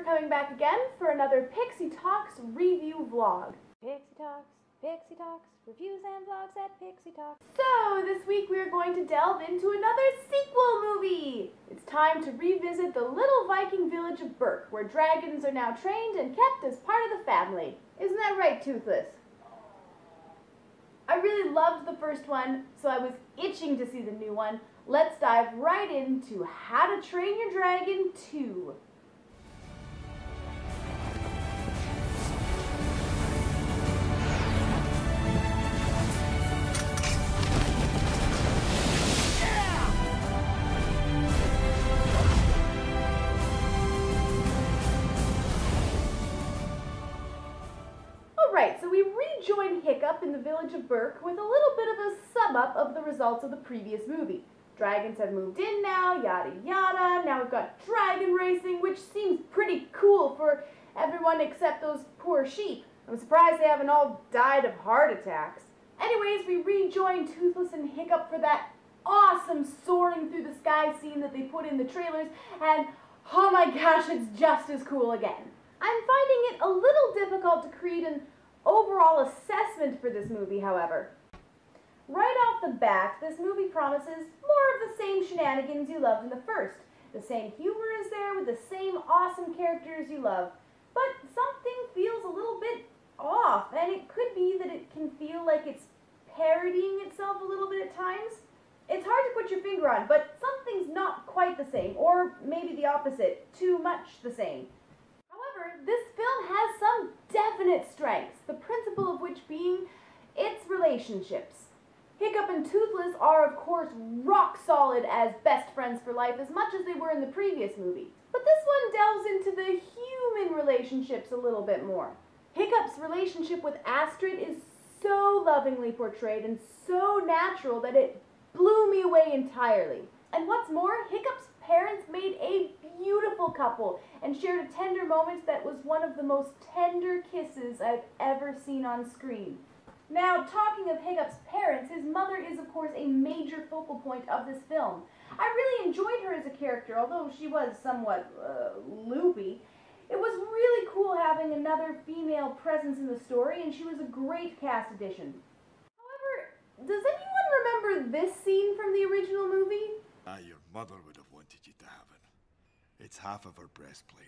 coming back again for another Pixie Talks review vlog. Pixie Talks, reviews and vlogs at Pixie Talks. So, this week we are going to delve into another sequel movie! It's time to revisit the little Viking village of Berk, where dragons are now trained and kept as part of the family. Isn't that right, Toothless? I really loved the first one, so I was itching to see the new one. Let's dive right into How to Train Your Dragon 2. Alright, so we rejoin Hiccup in the village of Berk with a little bit of a sum-up of the results of the previous movie. Dragons have moved in now, yada yada. Now we've got dragon racing, which seems pretty cool for everyone except those poor sheep. I'm surprised they haven't all died of heart attacks. Anyways, we rejoin Toothless and Hiccup for that awesome soaring through the sky scene that they put in the trailers, and oh my gosh, it's just as cool again. I'm finding it a little difficult to create an overall assessment for this movie, however. Right off the bat, this movie promises more of the same shenanigans you loved in the first. The same humor is there with the same awesome characters you love, but something feels a little bit off, and it could be that it can feel like it's parodying itself a little bit at times. It's hard to put your finger on, but something's not quite the same, or maybe the opposite, too much the same. This film has some definite strengths, the principal of which being its relationships. Hiccup and Toothless are, of course, rock solid as best friends for life, as much as they were in the previous movie. But this one delves into the human relationships a little bit more. Hiccup's relationship with Astrid is so lovingly portrayed and so natural that it blew me away entirely. And what's more, Hiccup's parents made a beautiful couple and shared a tender moment that was one of the most tender kisses I've ever seen on screen. Now, talking of Hiccup's parents, his mother is of course a major focal point of this film. I really enjoyed her as a character, although she was somewhat loopy. It was really cool having another female presence in the story, and she was a great cast addition. However, does anyone remember this scene from the original movie? Your mother would have wanted you to have it. It's half of her breastplate.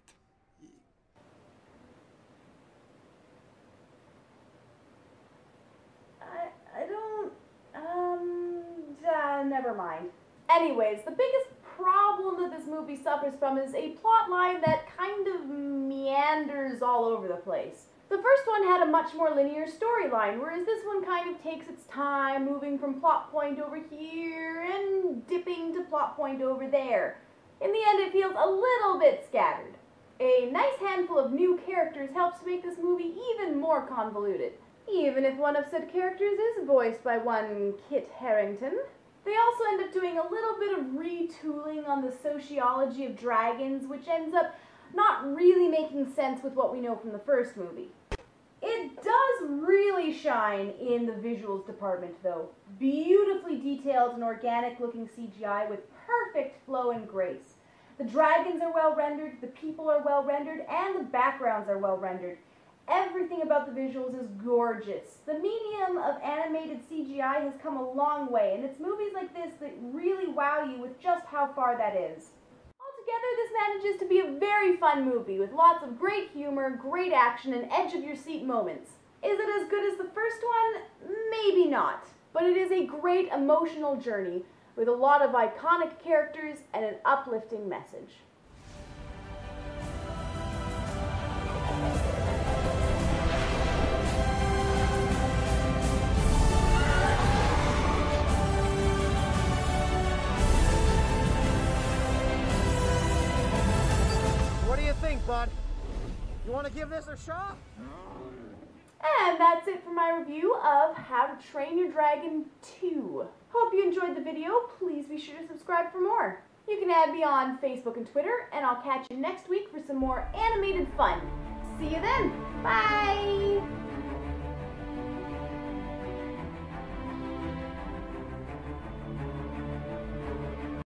Never mind. Anyways, the biggest problem that this movie suffers from is a plot line that kind of meanders all over the place. The first one had a much more linear storyline, whereas this one kind of takes its time, moving from plot point over here and dipping to plot point over there. In the end, it feels a little bit scattered. A nice handful of new characters helps to make this movie even more convoluted, even if one of said characters is voiced by one Kit Harington. They also end up doing a little bit of retooling on the sociology of dragons, which ends up not really making sense with what we know from the first movie. It does really shine in the visuals department, though. Beautifully detailed and organic looking CGI with perfect flow and grace. The dragons are well rendered, the people are well rendered, and the backgrounds are well rendered. Everything about the visuals is gorgeous. The medium of animated CGI has come a long way, and it's movies like this that really wow you with just how far that is. Altogether, this manages to be a very fun movie with lots of great humor, great action, and edge-of-your-seat moments. Is it as good as the first one? Maybe not. But it is a great emotional journey with a lot of iconic characters and an uplifting message. Bud, you want to give this a shot? And that's it for my review of How to Train Your Dragon 2. Hope you enjoyed the video. Please be sure to subscribe for more. You can add me on Facebook and Twitter, and I'll catch you next week for some more animated fun. See you then. Bye!